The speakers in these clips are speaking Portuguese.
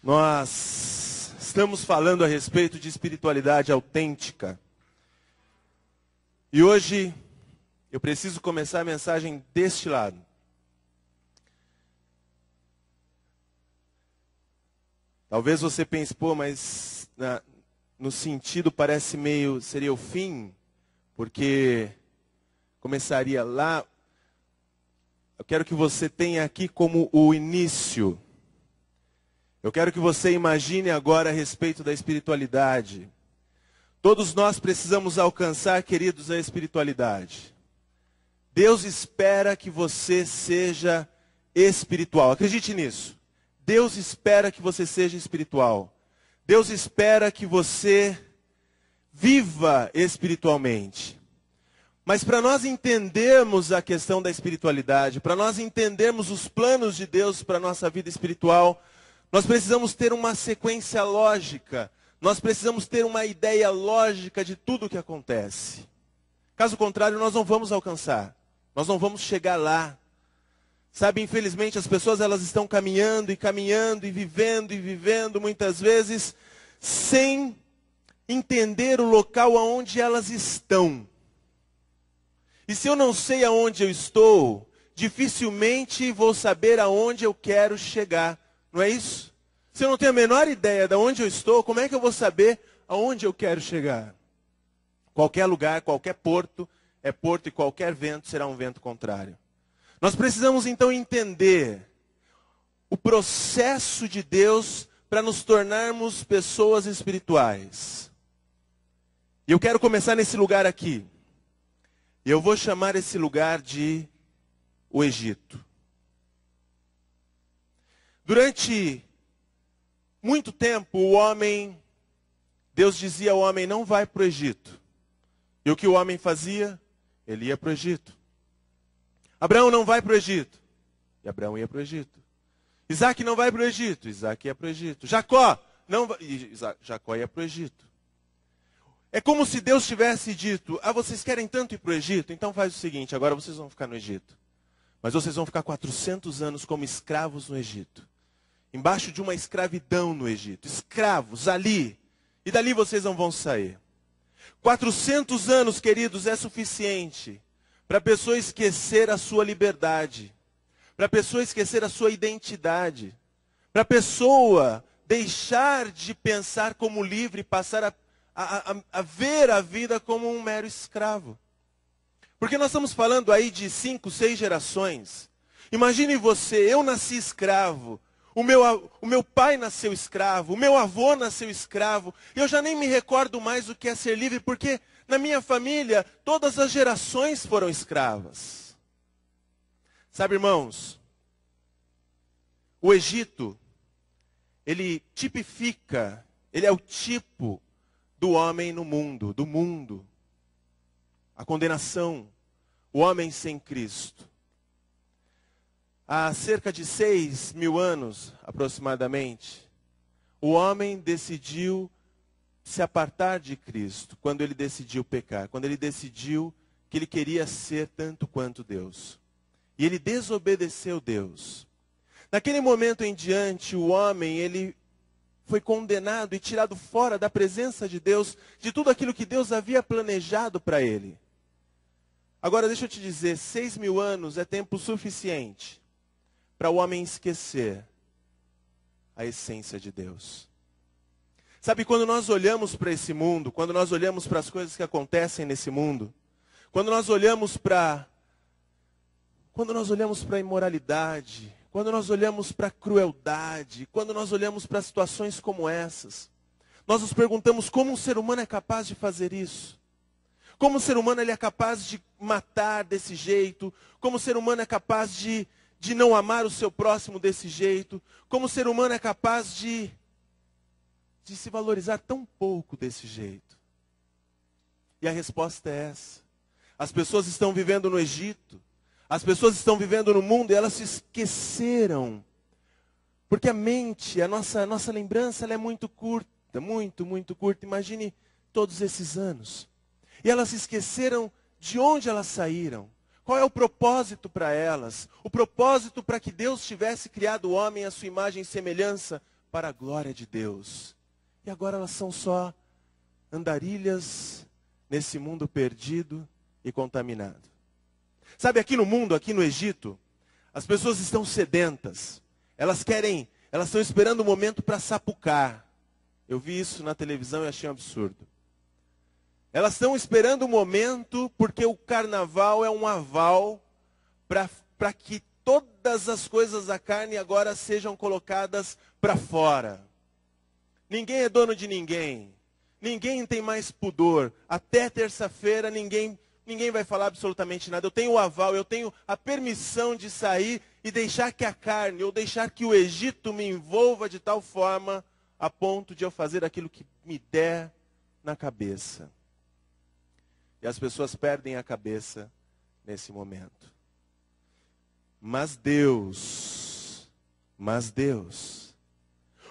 Nós estamos falando a respeito de espiritualidade autêntica. E hoje eu preciso começar a mensagem deste lado. Talvez você pense, mas no sentido parece seria o fim, porque começaria lá. Eu quero que você tenha aqui como o início. Eu quero que você imagine agora a respeito da espiritualidade. Todos nós precisamos alcançar, queridos, a espiritualidade. Deus espera que você seja espiritual. Acredite nisso. Deus espera que você seja espiritual. Deus espera que você viva espiritualmente. Mas para nós entendermos a questão da espiritualidade, para nós entendermos os planos de Deus para a nossa vida espiritual, nós precisamos ter uma sequência lógica. Nós precisamos ter uma ideia lógica de tudo o que acontece. Caso contrário, nós não vamos alcançar. Nós não vamos chegar lá. Sabe, infelizmente, as pessoas elas estão caminhando e vivendo muitas vezes sem entender o local aonde elas estão. E se eu não sei aonde eu estou, dificilmente vou saber aonde eu quero chegar. Não é isso? Se eu não tenho a menor ideia de onde eu estou, como é que eu vou saber aonde eu quero chegar? Qualquer lugar, qualquer porto é porto e qualquer vento será um vento contrário. Nós precisamos então entender o processo de Deus para nos tornarmos pessoas espirituais. E eu quero começar nesse lugar aqui. E eu vou chamar esse lugar de o Egito. Durante muito tempo, Deus dizia ao homem, não vai para o Egito. E o que o homem fazia? Ele ia para o Egito. Abraão não vai para o Egito. E Abraão ia para o Egito. Isaac não vai para o Egito. Isaac ia para o Egito. Jacó não vai. Jacó ia para o Egito. É como se Deus tivesse dito, vocês querem tanto ir para o Egito? Então faz o seguinte, agora vocês vão ficar no Egito. Mas vocês vão ficar 400 anos como escravos no Egito. Embaixo de uma escravidão no Egito. Escravos ali. E dali vocês não vão sair. 400 anos, queridos, é suficiente para a pessoa esquecer a sua liberdade. Para a pessoa esquecer a sua identidade. Para a pessoa deixar de pensar como livre e passar a ver a vida como um mero escravo. Porque nós estamos falando aí de 5, 6 gerações. Imagine você, eu nasci escravo. O meu pai nasceu escravo, o meu avô nasceu escravo. Eu já nem me recordo mais o que é ser livre, porque na minha família todas as gerações foram escravas. Sabe, irmãos, o Egito, ele tipifica, ele é o tipo do homem no mundo, do mundo. A condenação, o homem sem Cristo. Há cerca de 6.000 anos, aproximadamente, o homem decidiu se apartar de Cristo, quando ele decidiu pecar, quando ele decidiu que ele queria ser tanto quanto Deus. E ele desobedeceu Deus. Naquele momento em diante, o homem, ele foi condenado e tirado fora da presença de Deus, de tudo aquilo que Deus havia planejado para ele. Agora, deixa eu te dizer, 6.000 anos é tempo suficiente para o homem esquecer a essência de Deus. Sabe, quando nós olhamos para esse mundo, quando nós olhamos para as coisas que acontecem nesse mundo, quando nós olhamos para a imoralidade, quando nós olhamos para a crueldade, quando nós olhamos para situações como essas, nós nos perguntamos como um ser humano é capaz de fazer isso. Como o ser humano ele é capaz de matar desse jeito, como o ser humano é capaz de não amar o seu próximo desse jeito, como o ser humano é capaz de se valorizar tão pouco desse jeito. E a resposta é essa. As pessoas estão vivendo no Egito, as pessoas estão vivendo no mundo e elas se esqueceram. Porque a mente, a nossa lembrança ela é muito curta, muito curta. Imagine todos esses anos. E elas se esqueceram de onde elas saíram. Qual é o propósito para elas? O propósito para que Deus tivesse criado o homem à sua imagem e semelhança para a glória de Deus. E agora elas são só andarilhas nesse mundo perdido e contaminado. Sabe, aqui no mundo, aqui no Egito, as pessoas estão sedentas. Elas estão esperando o momento para sapucar. Eu vi isso na televisão e achei um absurdo. Elas estão esperando o momento porque o carnaval é um aval para que todas as coisas da carne agora sejam colocadas para fora. Ninguém é dono de ninguém. Ninguém tem mais pudor. Até terça-feira ninguém vai falar absolutamente nada. Eu tenho o aval, eu tenho a permissão de sair e deixar que a carne, ou deixar que o Egito me envolva de tal forma a ponto de eu fazer aquilo que me der na cabeça. E as pessoas perdem a cabeça nesse momento. Mas Deus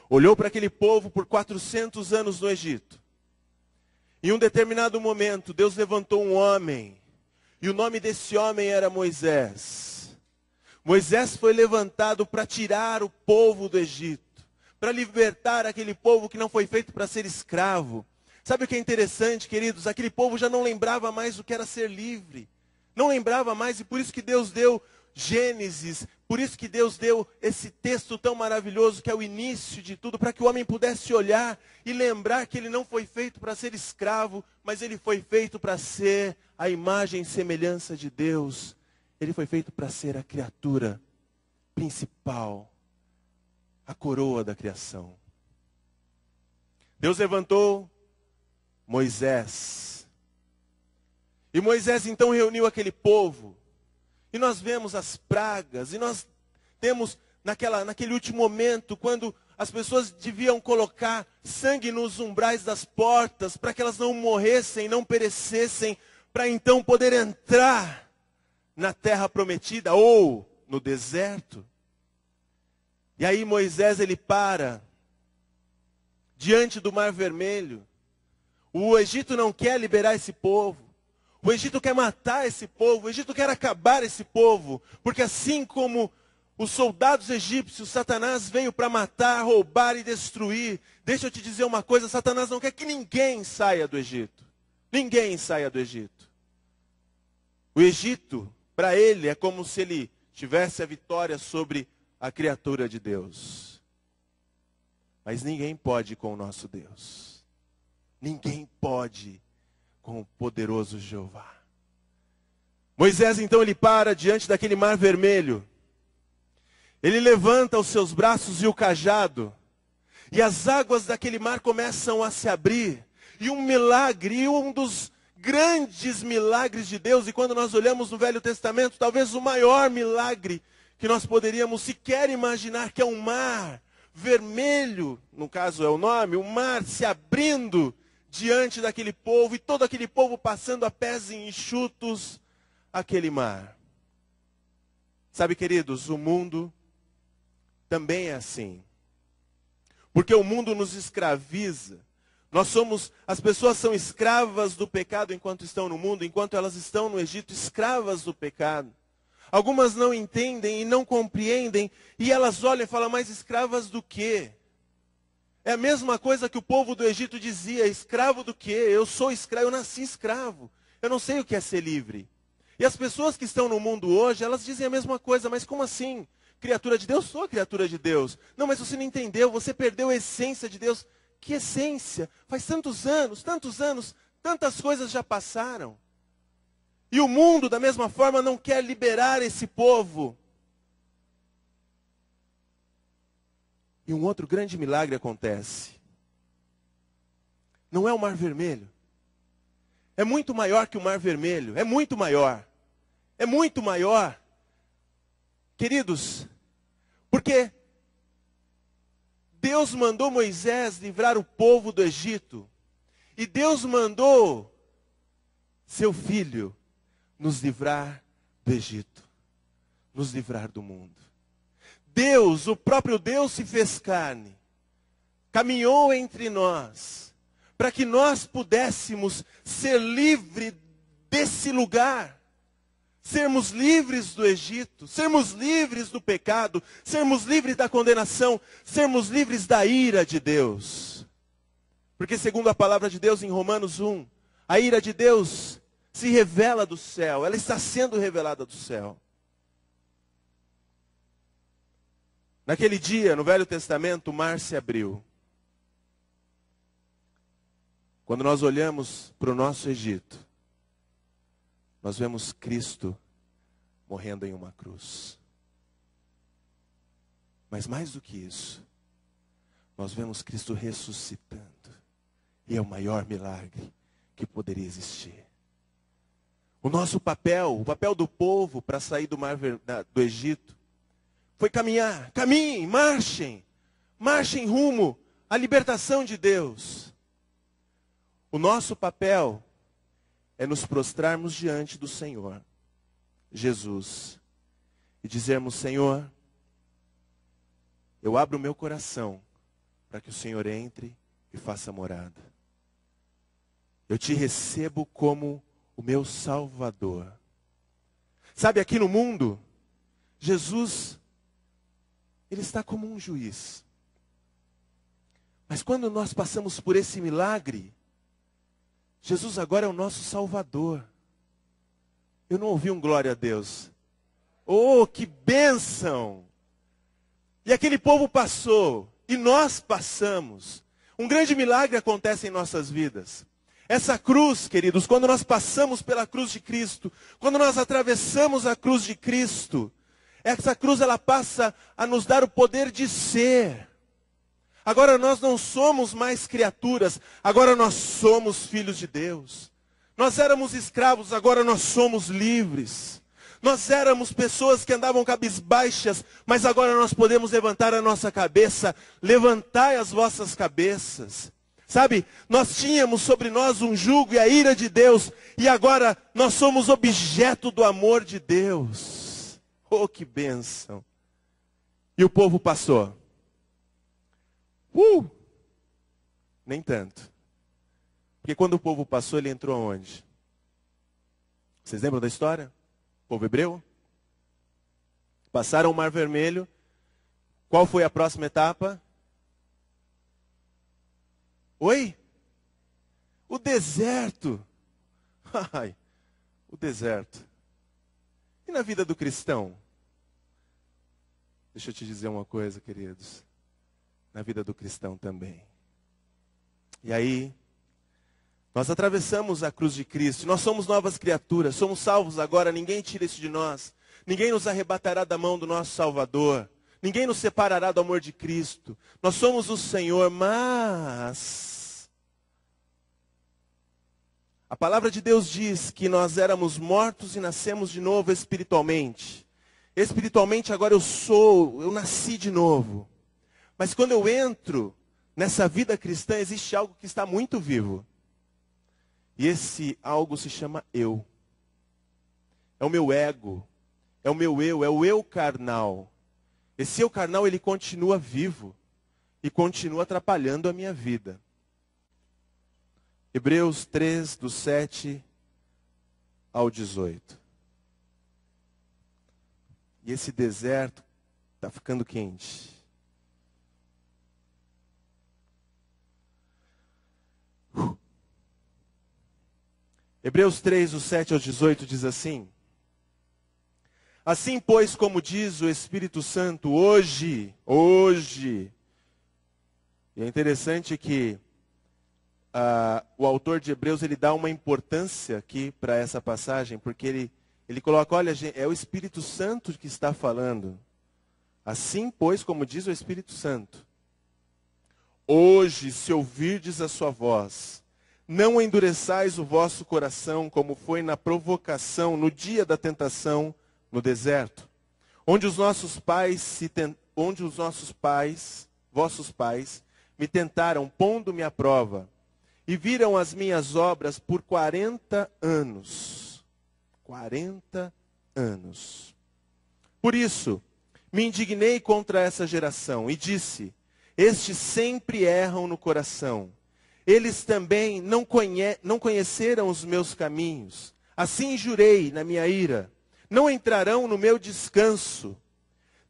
olhou para aquele povo por 400 anos no Egito. Em um determinado momento, Deus levantou um homem. E o nome desse homem era Moisés. Moisés foi levantado para tirar o povo do Egito. Para libertar aquele povo que não foi feito para ser escravo. Sabe o que é interessante, queridos? Aquele povo já não lembrava mais o que era ser livre. Não lembrava mais, e por isso que Deus deu Gênesis, por isso que Deus deu esse texto tão maravilhoso que é o início de tudo, para que o homem pudesse olhar e lembrar que ele não foi feito para ser escravo, mas ele foi feito para ser a imagem e semelhança de Deus. Ele foi feito para ser a criatura principal, a coroa da criação. Deus levantou Moisés. E Moisés então reuniu aquele povo. E nós vemos as pragas, e nós temos naquele último momento, quando as pessoas deviam colocar sangue nos umbrais das portas, para que elas não morressem, não perecessem, para então poder entrar na terra prometida, ou no deserto. E aí Moisés, ele para, diante do Mar Vermelho. O Egito não quer liberar esse povo. O Egito quer matar esse povo, o Egito quer acabar esse povo, porque assim como os soldados egípcios, Satanás veio para matar, roubar e destruir. Deixa eu te dizer uma coisa, Satanás não quer que ninguém saia do Egito. Ninguém saia do Egito. O Egito, para ele, é como se ele tivesse a vitória sobre a criatura de Deus. Mas ninguém pode com o nosso Deus. Ninguém pode com o poderoso Jeová. Moisés então ele para diante daquele Mar Vermelho. Ele levanta os seus braços e o cajado. E as águas daquele mar começam a se abrir. E um milagre, um dos grandes milagres de Deus. E quando nós olhamos no Velho Testamento, talvez o maior milagre que nós poderíamos sequer imaginar, que é um mar vermelho, no caso é o nome, o mar se abrindo diante daquele povo, e todo aquele povo passando a pés enxutos aquele mar. Sabe, queridos, o mundo também é assim. Porque o mundo nos escraviza. As pessoas são escravas do pecado enquanto estão no mundo, enquanto elas estão no Egito, escravas do pecado. Algumas não entendem e não compreendem, e elas olham e falam, mas escravas do quê? É a mesma coisa que o povo do Egito dizia, escravo do quê? Eu sou escravo, eu nasci escravo. Eu não sei o que é ser livre. E as pessoas que estão no mundo hoje, elas dizem a mesma coisa, mas como assim? Criatura de Deus? Sou criatura de Deus. Não, mas você não entendeu, você perdeu a essência de Deus. Que essência? Faz tantos anos, tantas coisas já passaram. E o mundo, da mesma forma, não quer liberar esse povo. E um outro grande milagre acontece. Não é o Mar Vermelho. É muito maior que o Mar Vermelho. É muito maior. É muito maior. Queridos, porque Deus mandou Moisés livrar o povo do Egito. E Deus mandou seu filho nos livrar do Egito. Nos livrar do mundo. Deus, o próprio Deus se fez carne, caminhou entre nós, para que nós pudéssemos ser livres desse lugar, sermos livres do Egito, sermos livres do pecado, sermos livres da condenação, sermos livres da ira de Deus. Porque segundo a palavra de Deus em Romanos 1, a ira de Deus se revela do céu, ela está sendo revelada do céu. Naquele dia, no Velho Testamento, o mar se abriu. Quando nós olhamos para o nosso Egito, nós vemos Cristo morrendo em uma cruz. Mas mais do que isso, nós vemos Cristo ressuscitando. E é o maior milagre que poderia existir. O nosso papel, o papel do povo para sair do Egito, foi caminhar. Caminhem, marchem. Marchem rumo à libertação de Deus. O nosso papel é nos prostrarmos diante do Senhor, Jesus, e dizermos: Senhor, eu abro o meu coração para que o Senhor entre e faça morada. Eu te recebo como o meu Salvador. Sabe, aqui no mundo, Jesus, ele está como um juiz. Mas quando nós passamos por esse milagre, Jesus agora é o nosso Salvador. Eu não ouvi um glória a Deus. Oh, que bênção! E aquele povo passou, e nós passamos. Um grande milagre acontece em nossas vidas. Essa cruz, queridos, quando nós passamos pela cruz de Cristo, quando nós atravessamos a cruz de Cristo, essa cruz ela passa a nos dar o poder de ser. Agora nós não somos mais criaturas, agora nós somos filhos de Deus. Nós éramos escravos, agora nós somos livres. Nós éramos pessoas que andavam cabisbaixas, mas agora nós podemos levantar a nossa cabeça. Levantai as vossas cabeças. Sabe, nós tínhamos sobre nós um jugo e a ira de Deus, e agora nós somos objeto do amor de Deus. Oh, que bênção! E o povo passou. Nem tanto. Porque quando o povo passou, ele entrou aonde? Vocês lembram da história? O povo hebreu? Passaram o Mar Vermelho. Qual foi a próxima etapa? Oi? O deserto. Ai, o deserto. E na vida do cristão? Deixa eu te dizer uma coisa, queridos. Na vida do cristão também. E aí, nós atravessamos a cruz de Cristo. Nós somos novas criaturas. Somos salvos agora. Ninguém tira isso de nós. Ninguém nos arrebatará da mão do nosso Salvador. Ninguém nos separará do amor de Cristo. Nós somos o Senhor, mas a palavra de Deus diz que nós éramos mortos e nascemos de novo espiritualmente. Espiritualmente agora eu nasci de novo. Mas quando eu entro nessa vida cristã, existe algo que está muito vivo. E esse algo se chama eu. É o meu ego. É o meu eu, é o eu carnal. Esse eu carnal, ele continua vivo e continua atrapalhando a minha vida. Hebreus 3, do 7 ao 18. E esse deserto está ficando quente. Hebreus 3, do 7 ao 18 diz assim: Assim, pois, como diz o Espírito Santo, hoje, e é interessante que o autor de Hebreus, ele dá uma importância aqui para essa passagem, porque ele coloca, olha, gente, é o Espírito Santo que está falando. Assim, pois, como diz o Espírito Santo, hoje, se ouvirdes a sua voz, não endureçais o vosso coração, como foi na provocação, no dia da tentação, no deserto, onde os nossos pais, vossos pais, me tentaram, pondo-me à prova, e viram as minhas obras por 40 anos. 40 anos. Por isso, me indignei contra essa geração e disse: estes sempre erram no coração. Eles também não conheceram os meus caminhos. Assim jurei na minha ira: não entrarão no meu descanso.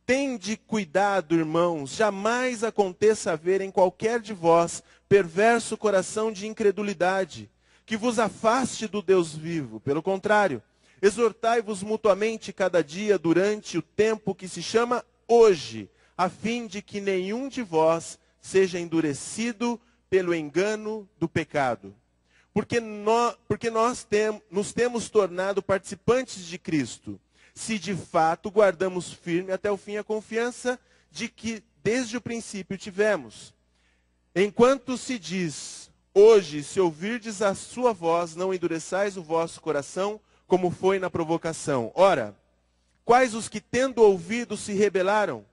Tende cuidado, irmãos, jamais aconteça haver em qualquer de vós perverso coração de incredulidade, que vos afaste do Deus vivo. Pelo contrário, exortai-vos mutuamente cada dia durante o tempo que se chama hoje, a fim de que nenhum de vós seja endurecido pelo engano do pecado. Porque nós nos temos tornado participantes de Cristo, se de fato guardamos firme até o fim a confiança de que desde o princípio tivemos. Enquanto se diz, hoje, se ouvirdes a sua voz, não endureçais o vosso coração, como foi na provocação. Ora, quais os que tendo ouvido se rebelaram?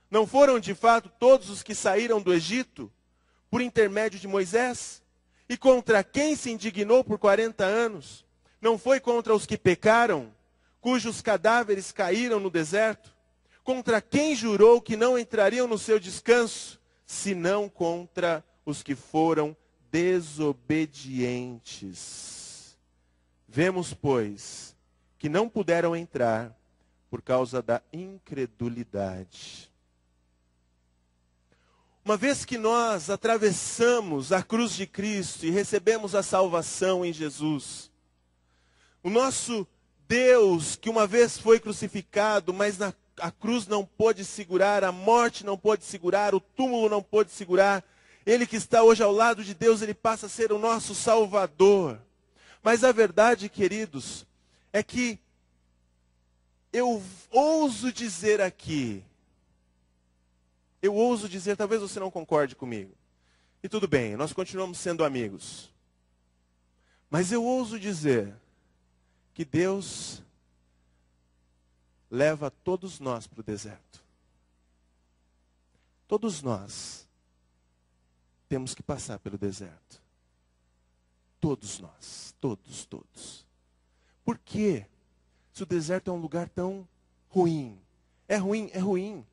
Não foram de fato todos os que saíram do Egito, por intermédio de Moisés? E contra quem se indignou por 40 anos? Não foi contra os que pecaram, cujos cadáveres caíram no deserto? Contra quem jurou que não entrariam no seu descanso, senão contra os que foram desobedientes? Vemos, pois, que não puderam entrar por causa da incredulidade. Uma vez que nós atravessamos a cruz de Cristo e recebemos a salvação em Jesus, o nosso Deus, que uma vez foi crucificado, mas a cruz não pôde segurar, a morte não pôde segurar, o túmulo não pôde segurar, Ele que está hoje ao lado de Deus, Ele passa a ser o nosso Salvador. Mas a verdade, queridos, é que eu ouso dizer aqui, talvez você não concorde comigo. E tudo bem, nós continuamos sendo amigos. Mas eu ouso dizer que Deus leva todos nós para o deserto. Todos nós temos que passar pelo deserto. Todos nós, todos. Por quê? Se o deserto é um lugar tão ruim. É ruim.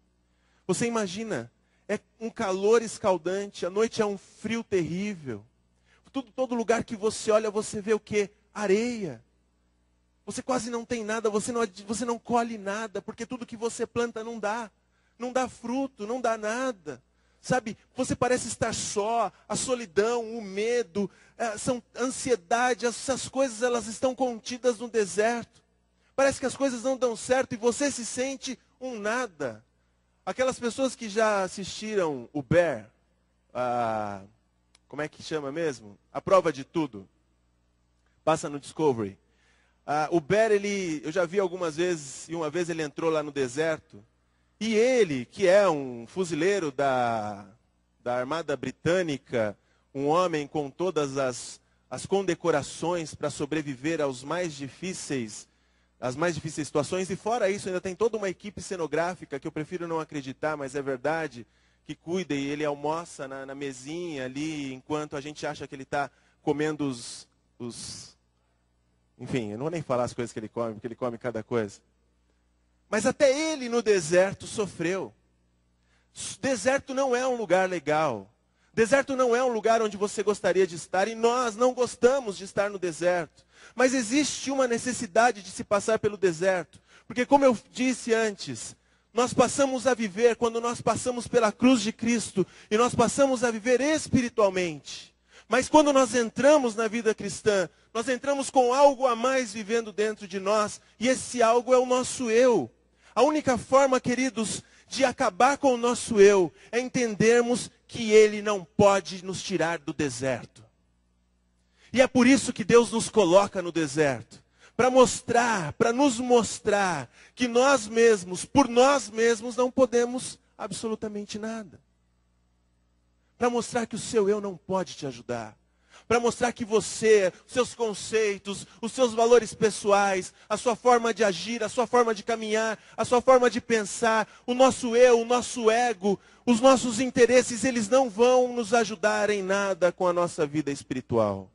Você imagina, é um calor escaldante, a noite é um frio terrível. Todo lugar que você olha, você vê o quê? Areia. Você quase não tem nada, você não colhe nada, porque tudo que você planta não dá. Não dá fruto, não dá nada. Sabe, você parece estar só, a solidão, o medo, a ansiedade, essas coisas elas estão contidas no deserto. Parece que as coisas não dão certo e você se sente um nada. Aquelas pessoas que já assistiram o Bear, como é que chama mesmo? A Prova de Tudo. Passa no Discovery. O Bear, eu já vi algumas vezes, e uma vez ele entrou lá no deserto, e ele, que é um fuzileiro da Armada Britânica, um homem com todas as condecorações para sobreviver às mais difíceis situações, e fora isso ainda tem toda uma equipe cenográfica, que eu prefiro não acreditar, mas é verdade, que cuida, e ele almoça na mesinha ali, enquanto a gente acha que ele está comendo Enfim, eu não vou nem falar as coisas que ele come, porque ele come cada coisa. Mas até ele no deserto sofreu. Deserto não é um lugar legal. Deserto não é um lugar onde você gostaria de estar, e nós não gostamos de estar no deserto. Mas existe uma necessidade de se passar pelo deserto. Porque como eu disse antes, nós passamos a viver quando nós passamos pela cruz de Cristo, e nós passamos a viver espiritualmente. Mas quando nós entramos na vida cristã, nós entramos com algo a mais vivendo dentro de nós, e esse algo é o nosso eu. A única forma, queridos, de acabar com o nosso eu é entendermos que Ele não pode nos tirar do deserto. E é por isso que Deus nos coloca no deserto, para nos mostrar que nós mesmos, por nós mesmos, não podemos absolutamente nada. Para mostrar que o seu eu não pode te ajudar. Para mostrar que você, os seus conceitos, os seus valores pessoais, a sua forma de agir, a sua forma de caminhar, a sua forma de pensar, o nosso eu, o nosso ego, os nossos interesses, eles não vão nos ajudar em nada com a nossa vida espiritual.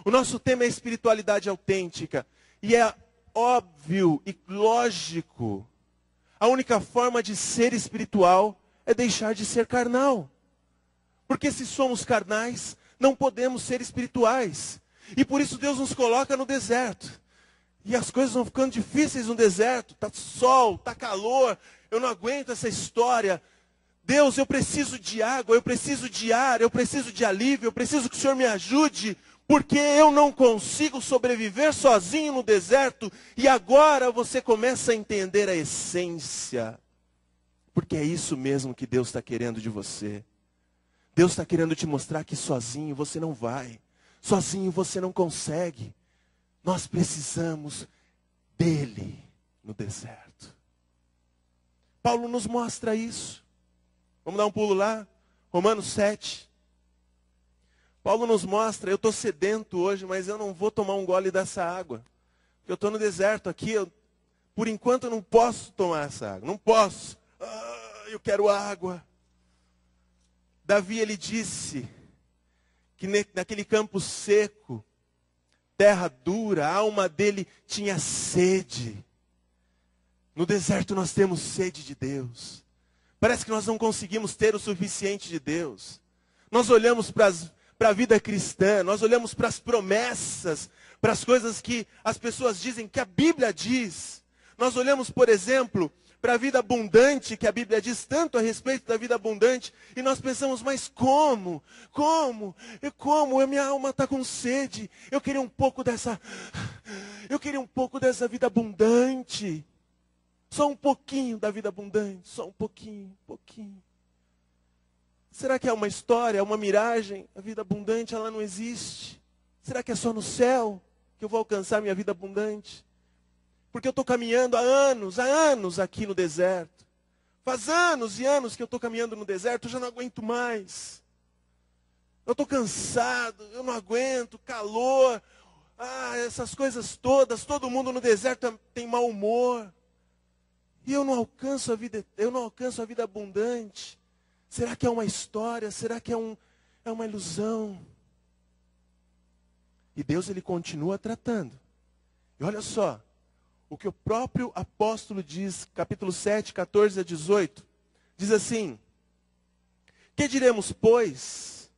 O nosso tema é espiritualidade autêntica. E é óbvio e lógico. A única forma de ser espiritual é deixar de ser carnal. Porque se somos carnais, não podemos ser espirituais. E por isso Deus nos coloca no deserto. E as coisas vão ficando difíceis no deserto. Está sol, está calor. Eu não aguento essa história. Deus, eu preciso de água, eu preciso de ar, eu preciso de alívio, eu preciso que o Senhor me ajude, porque eu não consigo sobreviver sozinho no deserto. E agora você começa a entender a essência. Porque é isso mesmo que Deus está querendo de você. Deus está querendo te mostrar que sozinho você não vai. Sozinho você não consegue. Nós precisamos dele no deserto. Paulo nos mostra isso. Vamos dar um pulo lá? Romanos 7. Paulo nos mostra, eu estou sedento hoje, mas eu não vou tomar um gole dessa água. Eu estou no deserto aqui, por enquanto eu não posso tomar essa água. Não posso. Eu quero água. Davi, ele disse que naquele campo seco, terra dura, a alma dele tinha sede. No deserto nós temos sede de Deus. Parece que nós não conseguimos ter o suficiente de Deus. Nós olhamos para a vida cristã, nós olhamos para as promessas, para as coisas que as pessoas dizem, que a Bíblia diz. Nós olhamos, por exemplo, para a vida abundante, que a Bíblia diz tanto a respeito da vida abundante, e nós pensamos, mas como? A minha alma está com sede. Eu queria um pouco dessa vida abundante. Só um pouquinho da vida abundante, só um pouquinho. Será que é uma história, é uma miragem? A vida abundante, ela não existe. Será que é só no céu que eu vou alcançar minha vida abundante? Porque eu estou caminhando há anos aqui no deserto. Faz anos e anos que eu estou caminhando no deserto, eu já não aguento mais. Eu estou cansado, eu não aguento, calor, essas coisas todas, todo mundo no deserto tem mau humor. E eu não alcanço a vida abundante. Será que é uma história? Será que é uma ilusão? E Deus, ele continua tratando. E olha só, o que o próprio apóstolo diz, capítulo 7, 14 a 18, diz assim: que diremos, pois?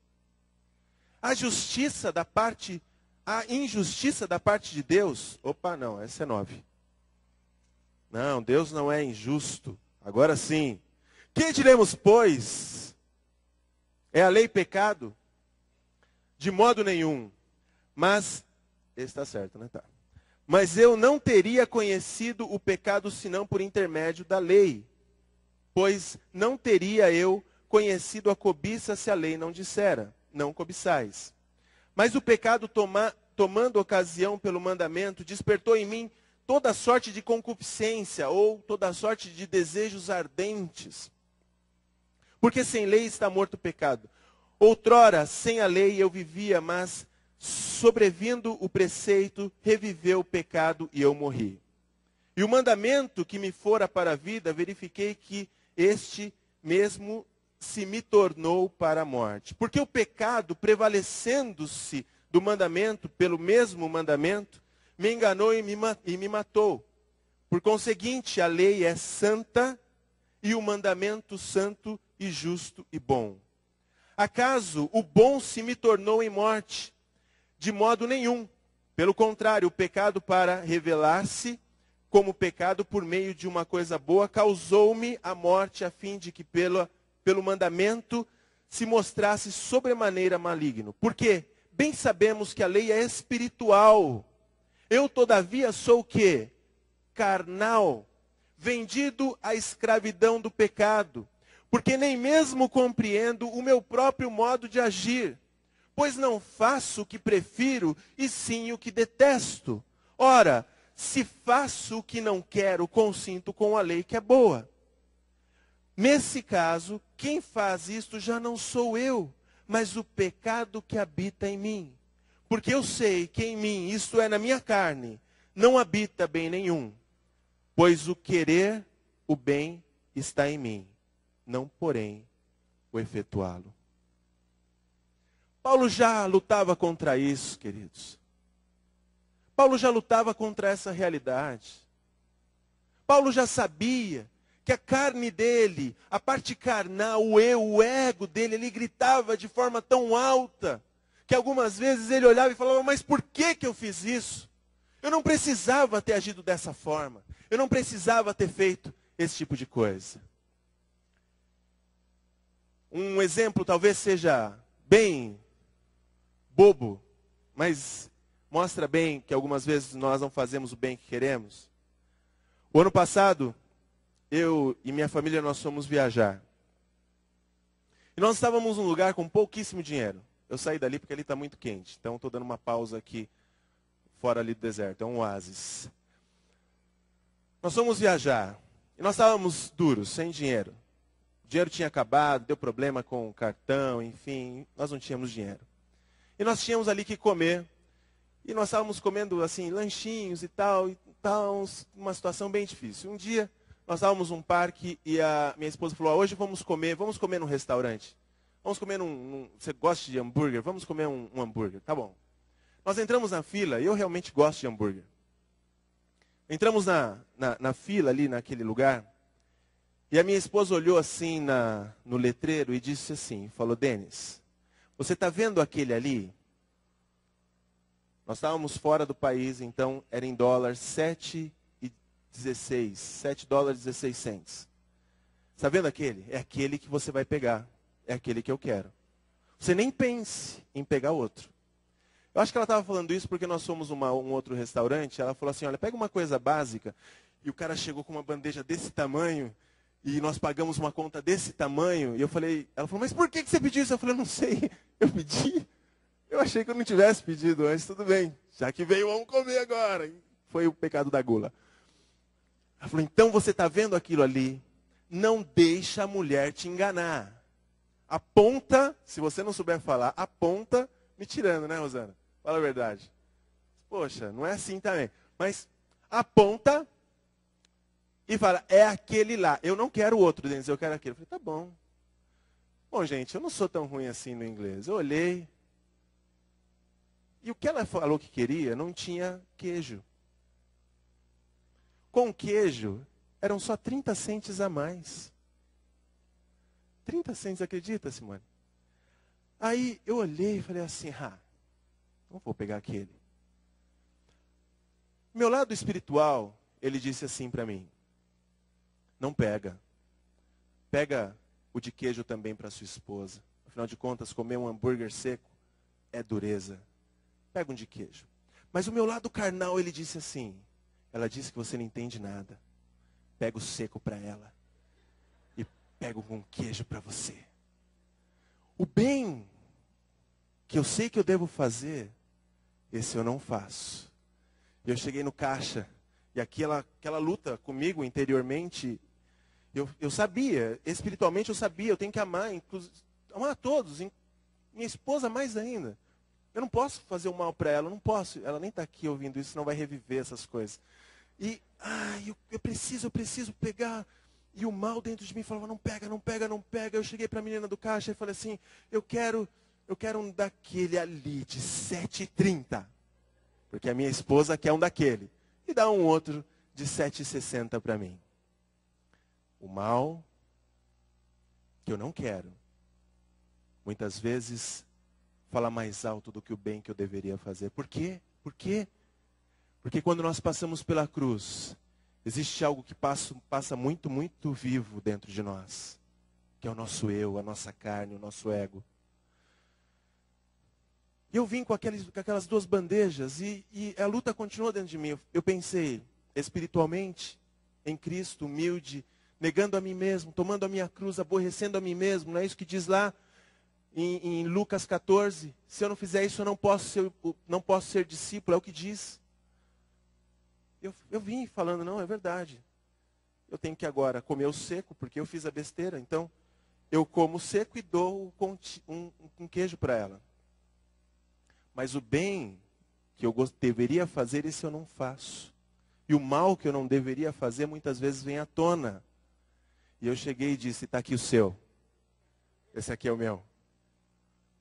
A injustiça da parte de Deus? Opa, não, essa é 9. Não, Deus não é injusto. Agora sim. Que diremos, pois? É a lei pecado? De modo nenhum. Mas, esse está certo, né? Tá. Mas eu não teria conhecido o pecado senão por intermédio da lei. Pois não teria eu conhecido a cobiça se a lei não dissera, não cobiçais. Mas o pecado, tomando ocasião pelo mandamento, despertou em mim toda sorte de concupiscência, ou toda sorte de desejos ardentes. Porque sem lei está morto o pecado. Outrora, sem a lei eu vivia, mas sobrevindo o preceito, reviveu o pecado e eu morri. E o mandamento que me fora para a vida, verifiquei que este mesmo se me tornou para a morte. Porque o pecado, prevalecendo-se do mandamento, pelo mesmo mandamento, me enganou e me matou. Por conseguinte, a lei é santa e o mandamento santo e justo e bom. Acaso o bom se me tornou em morte? De modo nenhum. Pelo contrário, o pecado, para revelar-se como pecado por meio de uma coisa boa, causou-me a morte, a fim de que pelo mandamento se mostrasse sobremaneira maligno. Porque bem sabemos que a lei é espiritual. Eu, todavia, sou o quê? Carnal, vendido à escravidão do pecado. Porque nem mesmo compreendo o meu próprio modo de agir. Pois não faço o que prefiro, e sim o que detesto. Ora, se faço o que não quero, consinto com a lei que é boa. Nesse caso, quem faz isto já não sou eu, mas o pecado que habita em mim. Porque eu sei que em mim, isto é, na minha carne, não habita bem nenhum. Pois o querer, o bem, está em mim, não porém o efetuá-lo. Paulo já lutava contra isso, queridos. Paulo já lutava contra essa realidade. Paulo já sabia que a carne dele, a parte carnal, o eu, o ego dele, ele gritava de forma tão alta, que algumas vezes ele olhava e falava, mas por que eu fiz isso? Eu não precisava ter agido dessa forma. Eu não precisava ter feito esse tipo de coisa. Um exemplo talvez seja bem bobo, mas mostra bem que algumas vezes nós não fazemos o bem que queremos. O ano passado, eu e minha família, nós fomos viajar. E nós estávamos num lugar com pouquíssimo dinheiro. Eu saí dali porque ali está muito quente. Então estou dando uma pausa aqui, fora ali do deserto. É um oásis. Nós fomos viajar. E nós estávamos duros, sem dinheiro. O dinheiro tinha acabado, deu problema com o cartão, enfim. Nós não tínhamos dinheiro. E nós tínhamos ali que comer. E nós estávamos comendo assim, lanchinhos e tal, uma situação bem difícil. Um dia, nós estávamos num parque e a minha esposa falou, hoje vamos comer num restaurante. Vamos comer você gosta de hambúrguer? Vamos comer um hambúrguer. Tá bom. Nós entramos na fila, e eu realmente gosto de hambúrguer. Entramos na fila ali, naquele lugar, e a minha esposa olhou assim no letreiro e disse assim, falou, Denis, você está vendo aquele ali? Nós estávamos fora do país, então era em dólar 7,16, 7 dólares e 16 cents. Está vendo aquele? É aquele que você vai pegar. É aquele que eu quero. Você nem pense em pegar outro. Eu acho que ela estava falando isso porque nós fomos um outro restaurante. Ela falou assim, olha, pega uma coisa básica. E o cara chegou com uma bandeja desse tamanho. E nós pagamos uma conta desse tamanho. E ela falou, mas por que você pediu isso? Eu falei, eu não sei. Eu pedi. Eu achei que eu não tivesse pedido antes, tudo bem. Já que veio, vamos comer agora. Foi o pecado da gula. Ela falou, então você está vendo aquilo ali? Não deixa a mulher te enganar. Aponta, se você não souber falar, aponta, me tirando, né, Rosana? Fala a verdade. Poxa, não é assim também. Mas aponta e fala, é aquele lá. Eu não quero o outro, Denis, eu quero aquele. Eu falei, tá bom. Bom, gente, eu não sou tão ruim assim no inglês. Eu olhei. E o que ela falou que queria não tinha queijo. Com queijo, eram só 30 centes a mais. 30 centes, acredita, Simone? Aí eu olhei e falei assim, não vou pegar aquele. Meu lado espiritual, ele disse assim para mim, não pega. Pega o de queijo também para sua esposa. Afinal de contas, comer um hambúrguer seco é dureza. Pega um de queijo. Mas o meu lado carnal, ele disse assim, ela disse que você não entende nada. Pega o seco para ela. E pega um queijo para você. O bem que eu sei que eu devo fazer, esse eu não faço. Eu cheguei no caixa, e aquela luta comigo interiormente, eu sabia, espiritualmente eu sabia, eu tenho que amar, amar a todos, minha esposa mais ainda. Eu não posso fazer o mal para ela, não posso. Ela nem está aqui ouvindo isso, senão vai reviver essas coisas. E, eu preciso pegar. E o mal dentro de mim falava, não pega, não pega, não pega. Eu cheguei para a menina do caixa e falei assim, eu quero um daquele ali, de 7,30. Porque a minha esposa quer um daquele. E dá um outro de 7,60 para mim. O mal que eu não quero, muitas vezes, fala mais alto do que o bem que eu deveria fazer. Por quê? Por quê? Porque quando nós passamos pela cruz, existe algo que passa muito, muito vivo dentro de nós. Que é o nosso eu, a nossa carne, o nosso ego. E eu vim com aquelas duas bandejas e a luta continuou dentro de mim. Eu pensei, espiritualmente, em Cristo, humilde, negando a mim mesmo, tomando a minha cruz, aborrecendo a mim mesmo. Não é isso que diz lá em Lucas 14? Se eu não fizer isso, eu não posso ser discípulo, é o que diz. Eu vim falando, não, é verdade. Eu tenho que agora comer o seco, porque eu fiz a besteira. Então, eu como o seco e dou um queijo para ela. Mas o bem que eu deveria fazer, esse eu não faço. E o mal que eu não deveria fazer, muitas vezes vem à tona. E eu cheguei e disse, está aqui o seu. Esse aqui é o meu.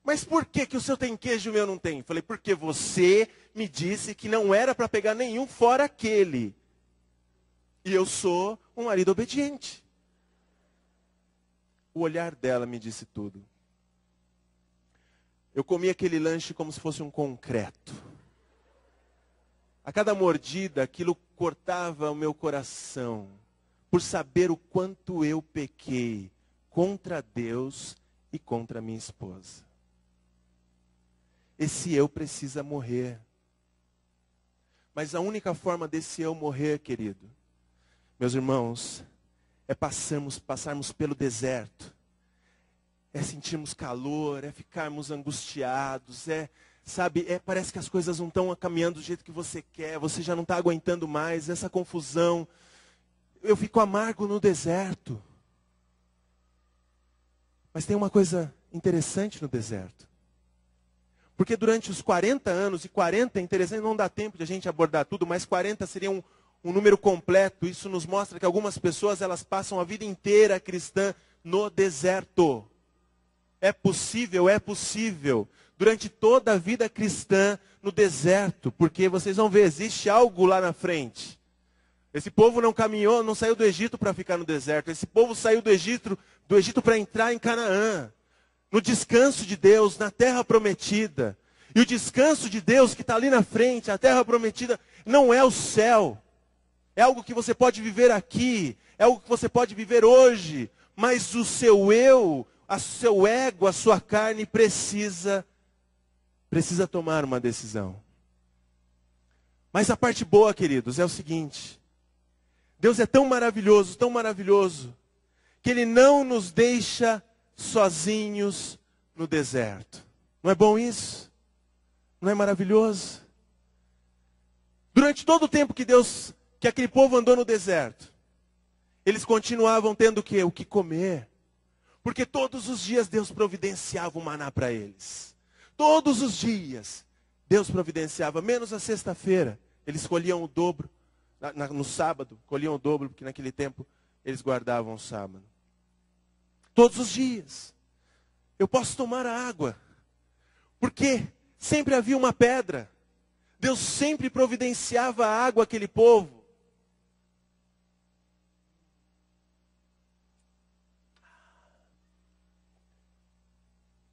Mas por que o seu tem queijo e o meu não tem? Falei, porque você me disse que não era para pegar nenhum fora aquele. E eu sou um marido obediente. O olhar dela me disse tudo. Eu comi aquele lanche como se fosse um concreto. A cada mordida, aquilo cortava o meu coração, por saber o quanto eu pequei contra Deus e contra minha esposa. Esse eu precisa morrer. Mas a única forma desse eu morrer, querido, meus irmãos, é passarmos pelo deserto. É sentirmos calor, é ficarmos angustiados, parece que as coisas não estão caminhando do jeito que você quer, você já não está aguentando mais, essa confusão. Eu fico amargo no deserto. Mas tem uma coisa interessante no deserto. Porque durante os 40 anos, e 40 é interessante, não dá tempo de a gente abordar tudo, mas 40 seria um número completo. Isso nos mostra que algumas pessoas, elas passam a vida inteira cristã no deserto. É possível. Durante toda a vida cristã no deserto. Porque vocês vão ver, existe algo lá na frente. Esse povo não caminhou, não saiu do Egito para ficar no deserto. Esse povo saiu do Egito para entrar em Canaã. No descanso de Deus, na terra prometida. E o descanso de Deus que está ali na frente, a terra prometida, não é o céu. É algo que você pode viver aqui. É algo que você pode viver hoje. Mas o seu eu, o seu ego, a sua carne precisa tomar uma decisão. Mas a parte boa, queridos, é o seguinte. Deus é tão maravilhoso, que Ele não nos deixa sozinhos no deserto. Não é bom isso? Não é maravilhoso? Durante todo o tempo que aquele povo andou no deserto, eles continuavam tendo o quê? O que comer. Porque todos os dias Deus providenciava o maná para eles. Todos os dias Deus providenciava, menos a sexta-feira. Eles colhiam o dobro. No sábado, colhiam o dobro, porque naquele tempo eles guardavam o sábado. Todos os dias. Eu posso tomar a água. Porque sempre havia uma pedra. Deus sempre providenciava a água àquele povo.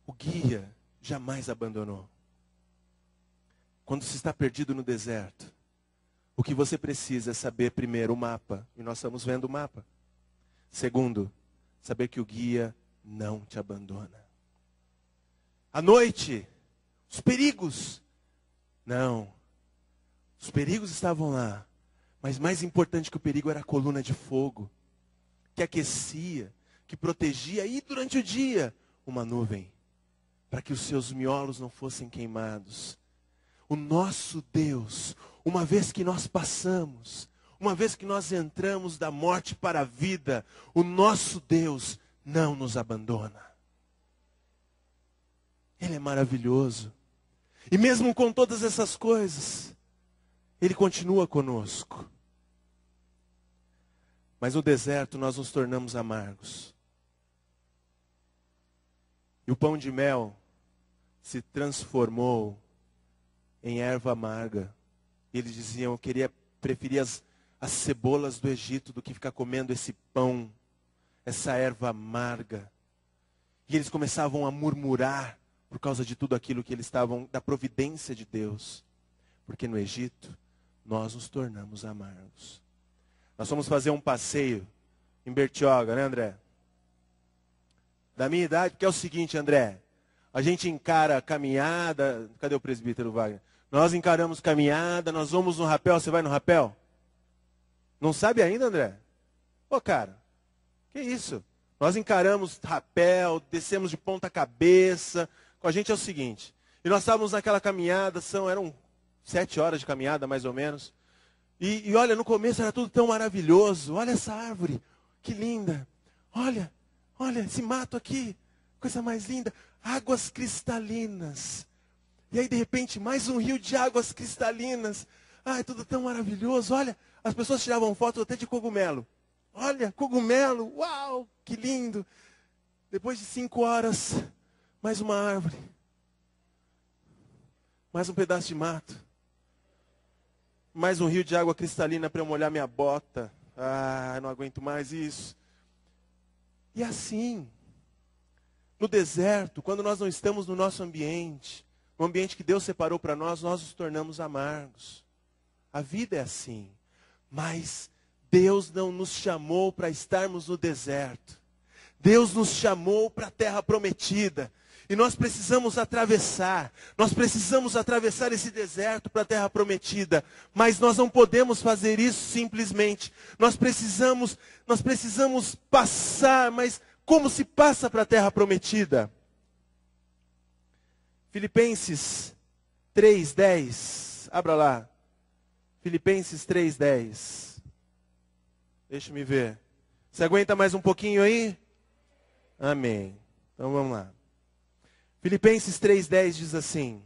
O guia jamais abandonou. Quando se está perdido no deserto, o que você precisa é saber primeiro o mapa. E nós estamos vendo o mapa. Segundo, saber que o guia não te abandona. À noite, os perigos. Não. Os perigos estavam lá. Mas mais importante que o perigo era a coluna de fogo. Que aquecia, que protegia. E durante o dia, uma nuvem. Para que os seus miolos não fossem queimados. O nosso Deus, uma vez que nós passamos, uma vez que nós entramos da morte para a vida, o nosso Deus não nos abandona. Ele é maravilhoso. E mesmo com todas essas coisas, Ele continua conosco. Mas no deserto nós nos tornamos amargos. E o pão de mel se transformou em erva amarga. E eles diziam, preferia as cebolas do Egito do que ficar comendo esse pão, essa erva amarga. E eles começavam a murmurar por causa de tudo aquilo que eles estavam, da providência de Deus. Porque no Egito, nós nos tornamos amargos. Nós fomos fazer um passeio em Bertioga, né, André? Da minha idade, porque é o seguinte, André, a gente encara a caminhada, cadê o presbítero Wagner? Nós encaramos caminhada, nós vamos no rapel, você vai no rapel? Não sabe ainda, André? Ô, cara, que isso? Nós encaramos rapel, descemos de ponta cabeça. Com a gente é o seguinte, e nós estávamos naquela caminhada, eram 7 horas de caminhada, mais ou menos. E olha, no começo era tudo tão maravilhoso. Olha essa árvore, que linda. Olha esse mato aqui, coisa mais linda. Águas cristalinas. E aí, de repente, mais um rio de águas cristalinas. Ai, tudo tão maravilhoso. Olha, as pessoas tiravam fotos até de cogumelo. Olha, cogumelo, uau, que lindo. Depois de 5 horas, mais uma árvore. Mais um pedaço de mato. Mais um rio de água cristalina para eu molhar minha bota. Ah, não aguento mais isso. E assim, no deserto, quando nós não estamos no nosso ambiente, no ambiente que Deus separou para nós, nós nos tornamos amargos. A vida é assim. Mas Deus não nos chamou para estarmos no deserto. Deus nos chamou para a terra prometida. E nós precisamos atravessar esse deserto para a terra prometida. Mas nós não podemos fazer isso simplesmente. Nós precisamos passar, mas como se passa para a terra prometida? Filipenses 3:10. Abra lá. Filipenses 3:10. Deixa-me ver. Você aguenta mais um pouquinho aí? Amém. Então vamos lá. Filipenses 3:10 diz assim: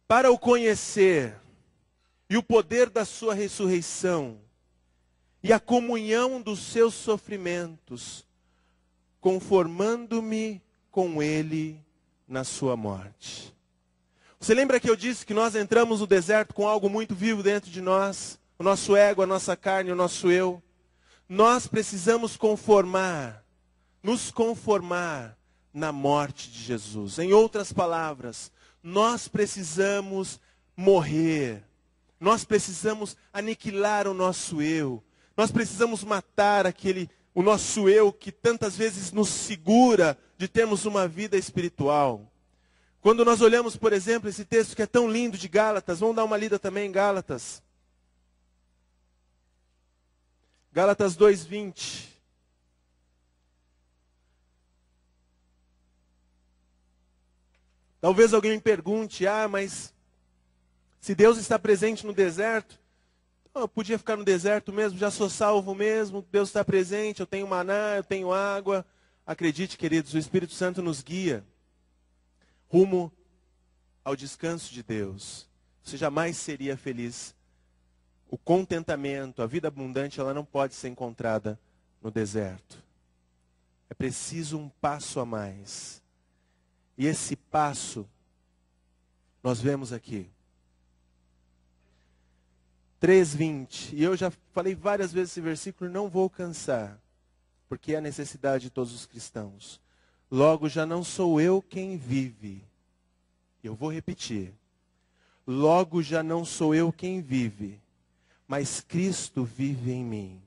para o conhecer e o poder da sua ressurreição e a comunhão dos seus sofrimentos, conformando-me com ele na sua morte. Você lembra que eu disse que nós entramos no deserto com algo muito vivo dentro de nós? O nosso ego, a nossa carne, o nosso eu. Nós precisamos nos conformar na morte de Jesus. Em outras palavras, nós precisamos morrer. Nós precisamos aniquilar o nosso eu. Nós precisamos matar o nosso eu que tantas vezes nos segura de termos uma vida espiritual. Quando nós olhamos, por exemplo, esse texto que é tão lindo de Gálatas, vamos dar uma lida também em Gálatas. Gálatas 2:20. Talvez alguém me pergunte, mas se Deus está presente no deserto, eu podia ficar no deserto mesmo, já sou salvo mesmo, Deus está presente, eu tenho maná, eu tenho água. Acredite, queridos, o Espírito Santo nos guia rumo ao descanso de Deus. Você jamais seria feliz. O contentamento, a vida abundante, ela não pode ser encontrada no deserto. É preciso um passo a mais. E esse passo, nós vemos aqui. 3:20. E eu já falei várias vezes esse versículo e não vou cansar. Porque é a necessidade de todos os cristãos. Logo já não sou eu quem vive. Eu vou repetir. Logo já não sou eu quem vive, mas Cristo vive em mim.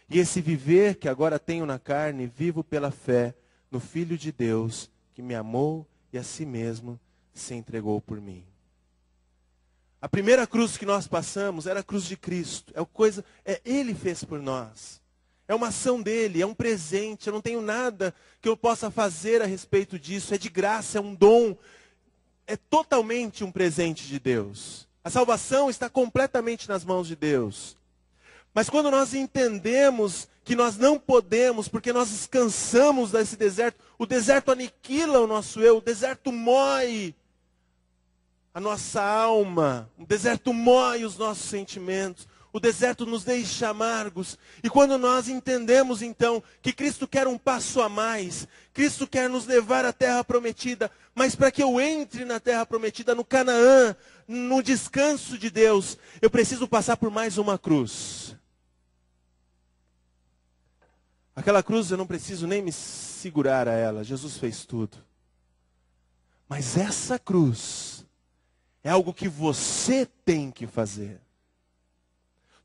E esse viver que agora tenho na carne, vivo pela fé no Filho de Deus, que me amou e a si mesmo se entregou por mim. A primeira cruz que nós passamos era a cruz de Cristo. Ele fez por nós. É uma ação dele, é um presente. Eu não tenho nada que eu possa fazer a respeito disso. É de graça, é um dom. É totalmente um presente de Deus. A salvação está completamente nas mãos de Deus. Mas quando nós entendemos que nós não podemos, porque nós descansamos desse deserto, o deserto aniquila o nosso eu, o deserto mói a nossa alma, o deserto mói os nossos sentimentos, o deserto nos deixa amargos. E quando nós entendemos então que Cristo quer um passo a mais, Cristo quer nos levar à terra prometida, mas para que eu entre na terra prometida, no Canaã, no descanso de Deus, eu preciso passar por mais uma cruz. Aquela cruz eu não preciso nem me segurar a ela, Jesus fez tudo. Mas essa cruz é algo que você tem que fazer.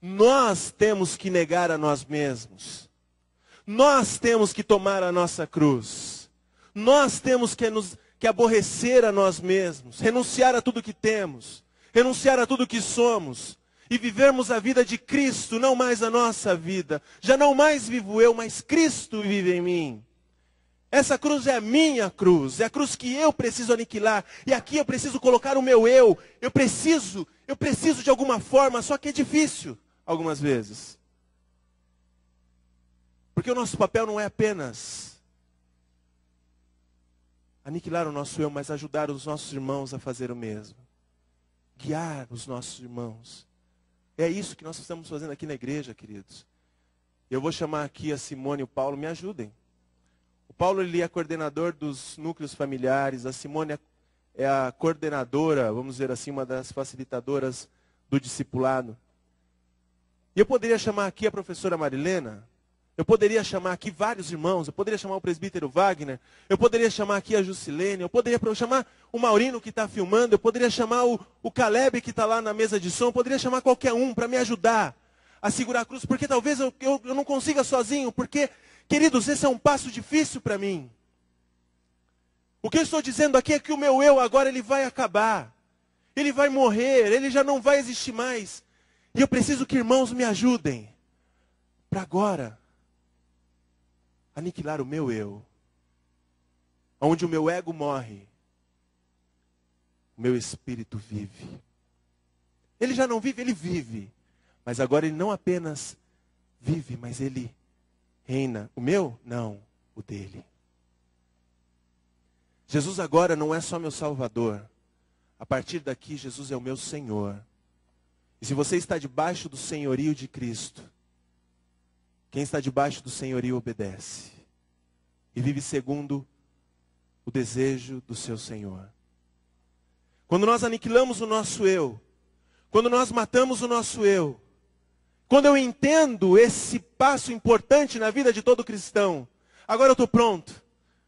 Nós temos que negar a nós mesmos. Nós temos que tomar a nossa cruz. Nós temos que aborrecer a nós mesmos, renunciar a tudo que temos, renunciar a tudo que somos e vivermos a vida de Cristo, não mais a nossa vida. Já não mais vivo eu, mas Cristo vive em mim. Essa cruz é a minha cruz, é a cruz que eu preciso aniquilar. E aqui eu preciso colocar o meu eu. Eu preciso de alguma forma, só que é difícil algumas vezes. Porque o nosso papel não é apenas aniquilar o nosso eu, mas ajudar os nossos irmãos a fazer o mesmo. Guiar os nossos irmãos. É isso que nós estamos fazendo aqui na igreja, queridos. Eu vou chamar aqui a Simone e o Paulo, me ajudem. O Paulo ele é coordenador dos núcleos familiares, a Simone é a coordenadora, vamos dizer assim, uma das facilitadoras do discipulado. E eu poderia chamar aqui a professora Marilena, Eu poderia chamar aqui vários irmãos, eu poderia chamar o presbítero Wagner, eu poderia chamar aqui a Jusilene, eu poderia chamar o Maurino que está filmando, eu poderia chamar o Caleb que está lá na mesa de som, eu poderia chamar qualquer um para me ajudar a segurar a cruz, porque talvez eu não consiga sozinho, porque, queridos, esse é um passo difícil para mim. O que eu estou dizendo aqui é que o meu eu agora ele vai acabar, ele vai morrer, ele já não vai existir mais. E eu preciso que irmãos me ajudem para agora aniquilar o meu eu. Onde o meu ego morre, o meu espírito vive. Ele já não vive, ele vive. Mas agora ele não apenas vive, mas ele reina. O meu? Não, o dele. Jesus agora não é só meu Salvador. A partir daqui, Jesus é o meu Senhor. E se você está debaixo do senhorio de Cristo, quem está debaixo do senhorio obedece. E vive segundo o desejo do seu Senhor. Quando nós aniquilamos o nosso eu, quando nós matamos o nosso eu, quando eu entendo esse passo importante na vida de todo cristão, agora eu estou pronto.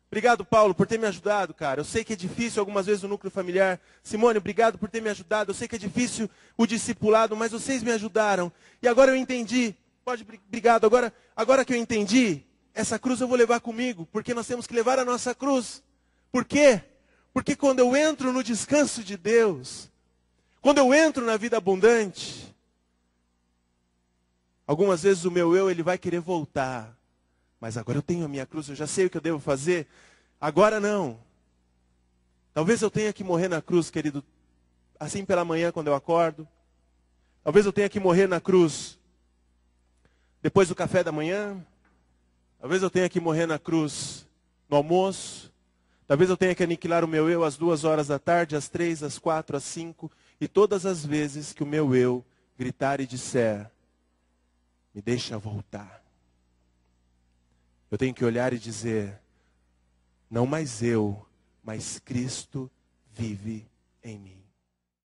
Obrigado, Paulo, por ter me ajudado, cara. Eu sei que é difícil algumas vezes o núcleo familiar. Simone, obrigado por ter me ajudado. Eu sei que é difícil o discipulado, mas vocês me ajudaram. E agora eu entendi. Obrigado. Agora que eu entendi, essa cruz eu vou levar comigo, porque nós temos que levar a nossa cruz. Por quê? Porque quando eu entro no descanso de Deus, quando eu entro na vida abundante, algumas vezes o meu eu ele vai querer voltar. Mas agora eu tenho a minha cruz, eu já sei o que eu devo fazer. Agora não. Talvez eu tenha que morrer na cruz, querido, assim pela manhã quando eu acordo. Talvez eu tenha que morrer na cruz depois do café da manhã. Talvez eu tenha que morrer na cruz no almoço. Talvez eu tenha que aniquilar o meu eu às 2h da tarde, às 3, às 4, às 5. E todas as vezes que o meu eu gritar e disser, me deixa voltar. Eu tenho que olhar e dizer, não mais eu, mas Cristo vive em mim.